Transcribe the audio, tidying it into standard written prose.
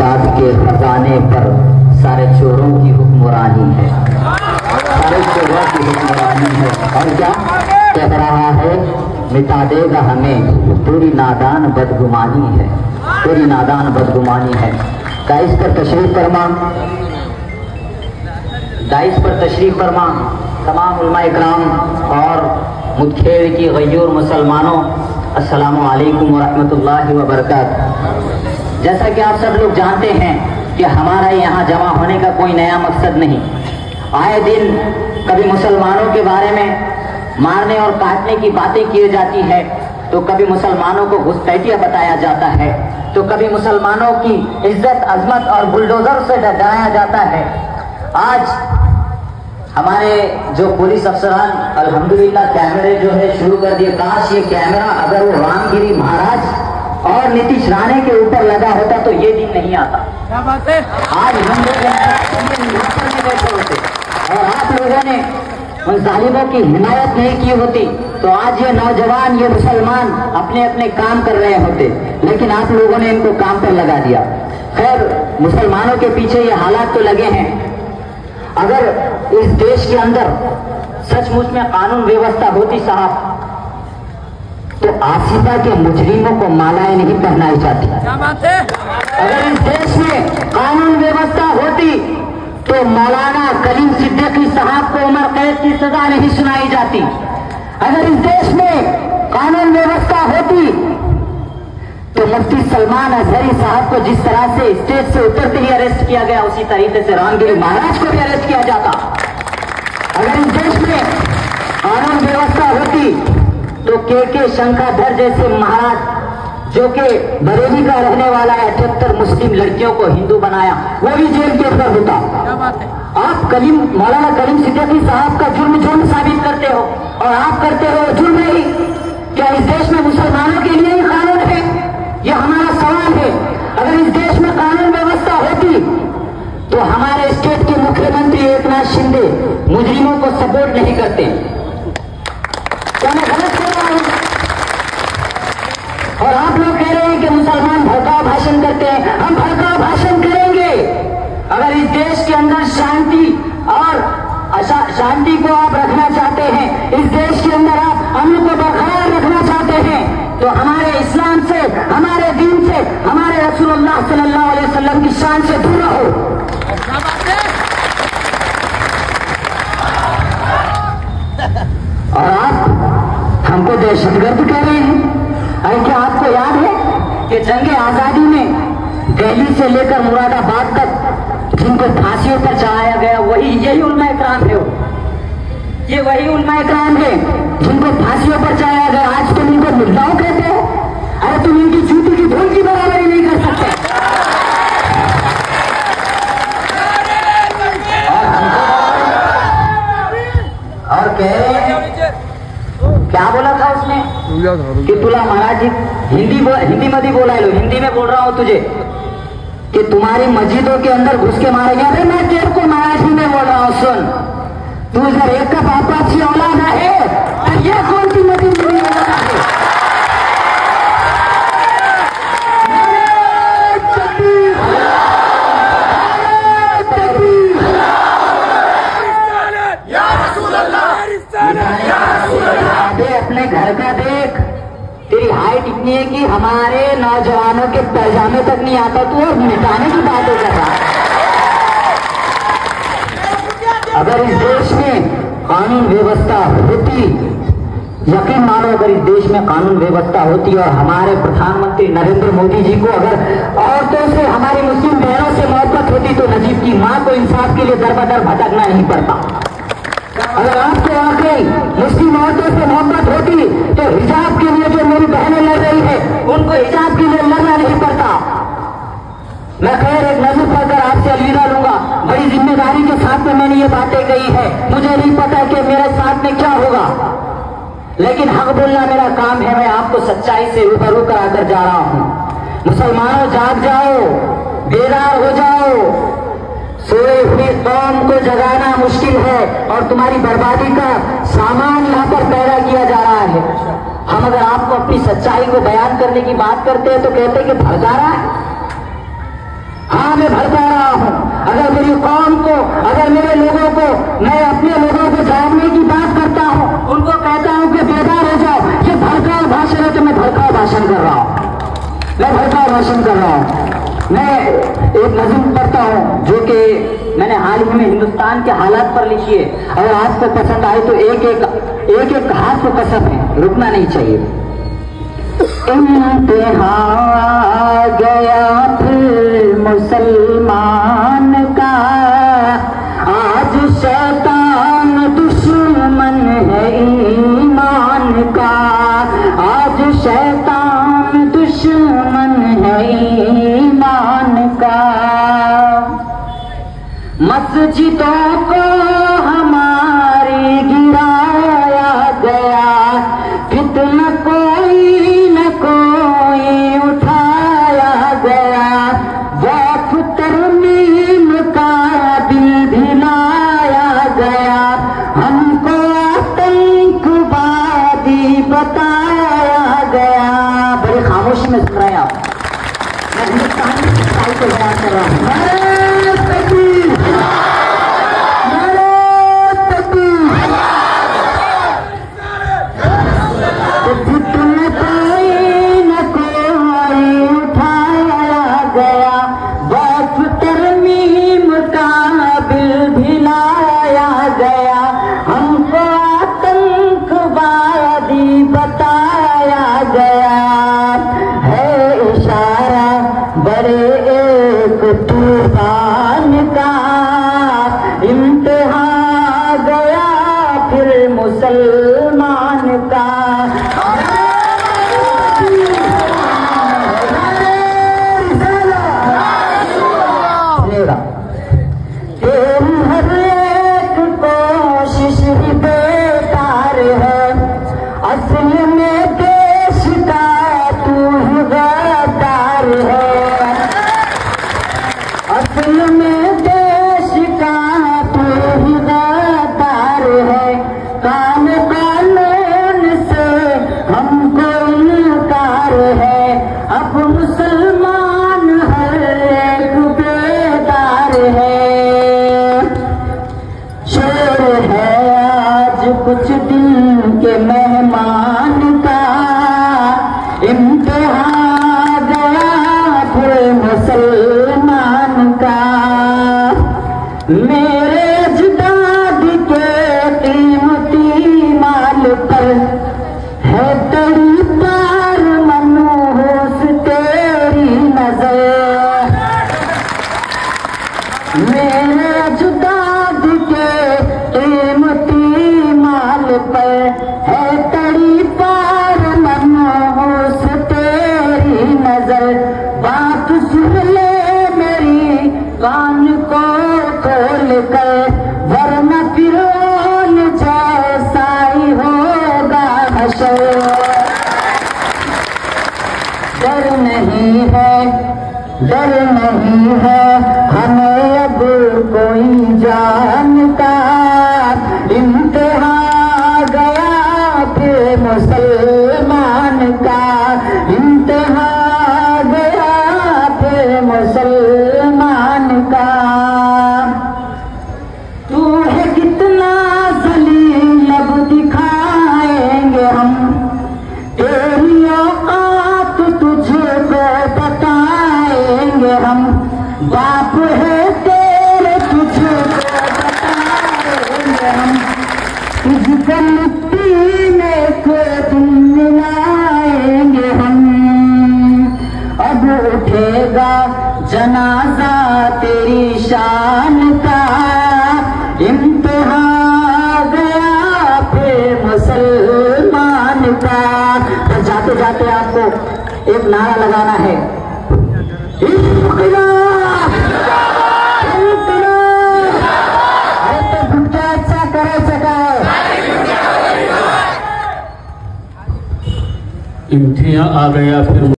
इमदाद के खजाने पर सारे चोरों की हुक्मरानी है, सारे चोरों की हुक्मरानी है। और क्या कह रहा है, मिटा देगा हमें पूरी नादान बदगुमानी है, पूरी नादान बदगुमानी है। दाइश पर तशरीफ फरमा, दाइश पर तशरीफ फरमा तमाम उलमा इकराम और मुदखेड़ की गयूर मुसलमानों, अस्सलामु अलैकुम व रहमतुल्लाहि व बरकातहू। जैसा कि आप सब लोग जानते हैं कि हमारा यहाँ जमा होने का कोई नया मकसद नहीं। आए दिन कभी मुसलमानों के बारे में मारने और काटने की बातें की जाती है, तो कभी मुसलमानों को घुसपैठिया बताया जाता है, तो कभी मुसलमानों की इज्जत अजमत और बुलडोजर से डराया जाता है। आज हमारे जो पुलिस अफसरान अल्हम्दुलिल्लाह कैमरे जो है शुरू कर दिए। काश ये कैमरा अगर वो रामगिरी महाराज और नीतीश राणे के ऊपर लगा होता तो ये दिन नहीं आता। क्या बात है? आज हम लोग में बैठे होते और आप लोगों ने उन जालिमों की हिमायत नहीं की होती तो आज ये नौजवान, ये मुसलमान अपने अपने काम कर रहे होते, लेकिन आप लोगों ने इनको काम पर लगा दिया। खैर, मुसलमानों के पीछे ये हालात तो लगे हैं। अगर इस देश के अंदर सचमुच में कानून व्यवस्था होती साहब, तो आसिफा के मुजरिमों को मालाएं नहीं पहनाई जाती। क्या बात है? अगर इस देश में कानून व्यवस्था होती तो मौलाना कलीम सिद्दीकी साहब को उम्र कैद की सजा नहीं सुनाई जाती। अगर इस देश में कानून व्यवस्था होती तो मुफ्ती सलमान अजहरी साहब को जिस तरह से स्टेज से उतरते ही अरेस्ट किया गया, उसी तरीके से रामगिरी महाराज को भी अरेस्ट किया जाता। अगर इस देश में कानून व्यवस्था होती तो के शंकाधर जैसे महाराज, जो कि बरेली का रहने वाला है, 78 मुस्लिम लड़कियों को हिंदू बनाया, वो भी जेल के अंदर होता। क्या बात है? आप मौलाना कलीम सिद्दीकी साहब का जुर्म साबित करते हो और आप करते हो जुर्म ही। क्या इस देश में मुसलमानों के लिए ही कानून है? यह हमारा सवाल है। अगर इस देश में कानून व्यवस्था होती तो हमारे स्टेट के मुख्यमंत्री एकनाथ शिंदे मुजरिमों को सपोर्ट नहीं करते। क्या मैं गलत कह रहा हूं? और आप लोग कह रहे हैं कि मुसलमान भड़काऊ भाषण करते हैं। हम भड़काऊ भाषण करेंगे अगर इस देश के अंदर शांति को आप रखना चाहते हैं, इस देश के अंदर आप अमन को बरकरार रखना चाहते हैं, तो हमारे इस्लाम से, हमारे दीन से, हमारे रसूलुल्लाह सल्लल्लाहु अलैहि वसल्लम की शान से दूर रहो। और आप हमको दहशतगर्द कह रहे हैं। अरे क्या आपको याद है कि जंग आजादी में दिल्ली से लेकर मुरादाबाद तक जिनको फांसियों पर चढ़ाया गया, यही उलमा इकराम है। ये वही उलमा इकराम है जिनको फांसियों पर चढ़ाया गया। आज तुम इनको मुल्लाओं कहते हो? अरे तुम इनकी जूती की धूल की बराबरी नहीं कर सकते। और कह रहे हैं, क्या बोला था उसने कि तुला महाराज जी हिंदी मत ही बोला लो, हिंदी में बोल रहा हूं तुझे कि तुम्हारी मस्जिदों के अंदर घुस के मारेंगे। अरे मैं तेरे को मराठी में बोल रहा हूं, सुन। तू इधर एक का बापा की औलाद है, तो ये कौन सी मस्जिद है? अपने घर का देख, तेरी हाइट इतनी है कि हमारे नौजवानों के पैजामे तक नहीं आता, तू और मिटाने की बातें कर रहा है। अगर इस देश में कानून व्यवस्था होती, यकीन मानो अगर इस देश में कानून व्यवस्था होती और हमारे प्रधानमंत्री नरेंद्र मोदी जी को अगर औरतों से, हमारी मुस्लिम बहनों से मोहब्बत होती तो नजीब की मां को इंसाफ के लिए दर बदर भटकना नहीं पड़ता। अगर आपको वाकई मुस्लिम औरतों से मोहब्बत होती तो हिजाब के लिए जो मेरी बहनें लड़ रही है, उनको हिजाब के लिए लड़ना नहीं पड़ता। मैं खैर एक नजर पढ़कर आपसे अलविदा लूंगा। बड़ी जिम्मेदारी के साथ में मैंने ये बातें कही है। मुझे नहीं पता कि मेरे साथ में क्या होगा, लेकिन हक बोलना मेरा काम है। मैं आपको सच्चाई से रूबरू कराकर जा रहा हूं। मुसलमानों, जाग जाओ, बेदार हो जाओ। सोए हुई कौम को जगाना मुश्किल है और तुम्हारी बर्बादी का सामान यहाँ पर पैदा किया जा रहा है। हम अगर आपको अपनी सच्चाई को बयान करने की बात करते हैं तो कहते हैं कि भड़का रहा है। हाँ, मैं भड़का रहा हूँ। अगर मेरी कौम को, अगर मेरे लोगों को, मैं अपने लोगों को जागने की बात करता हूँ, उनको कहता हूँ कि बेदार हो जाओ, ये भड़काऊ भाषण है, तो मैं भड़काऊ भाषण कर रहा हूँ, मैं भड़काऊ भाषण कर रहा हूँ। मैं एक नज़्म पढ़ता हूँ जो कि मैंने हाल ही में हिंदुस्तान के हालात पर लिखी है। अगर आपको पसंद आए तो एक हाथ को कसम है, रुकना नहीं चाहिए। इम्तिहान आ गया फिर मुसलमान का, आज शैतान दुश्मन है ईमान का, आज शैतान दुश्मन है ईमान का। मस्जिदों को हमारी गिराया गया, फितना कोई न कोई उठाया गया, वक्फ तरमीम का दिल भिलाया गया, हमको आतंकवादी बताया गया। बड़ी खामोशी में सुन रहे हैं आप, मैं हिंदुस्तान की सच्चाई को बयान कर रहा हूँ। तूफान का इम्तिहान गया फिर मुसलमान का। तेरी हर एक कोशिश ही बेकार है, असल में देश का तू ही गद्दार है, असल में देश का तू ही गद्दार है। कान कानून से हमको इनकार है, अब मुसलमान हर एक बेदार है। शोर है आज कुछ दिन के मेहमान का, इम्तिहान गया फिर मुसलमान का। मेरे अजदाद के कीमती माल पर है तेरी पार मनहूस तेरी नजर, मेरे अजदाद के कीमती माल पर है तेरी पार मनहूस तेरी नजर। बात सुन ले मेरी कान को खोल कर, वरना फिरौन जैसा ही होगा हशर। डर नहीं है, डर नहीं है हमें अब कोई जान का, इम्तिहान गया फिर मुसलमान का, इम्तिहान गया फिर मुसलमान का। तू है कितना जलील अब दिखाएंगे हम, तेरी औकात तुझको बताएंगे हम, बाप है तेरे तुझको बताएंगे हम, तुझको मिट्टी में को दिन मिलाएंगे हम। अब उठेगा जनाजा तेरी शान का, इम्तिहान गया फिर मुसलमान का। तो जाते जाते आपको एक नारा लगाना है, इन्क़िलाब, इन्क़िलाब। अरे तो गुट्टा अच्छा करायचं काय? इम्तिहान आ गया फिर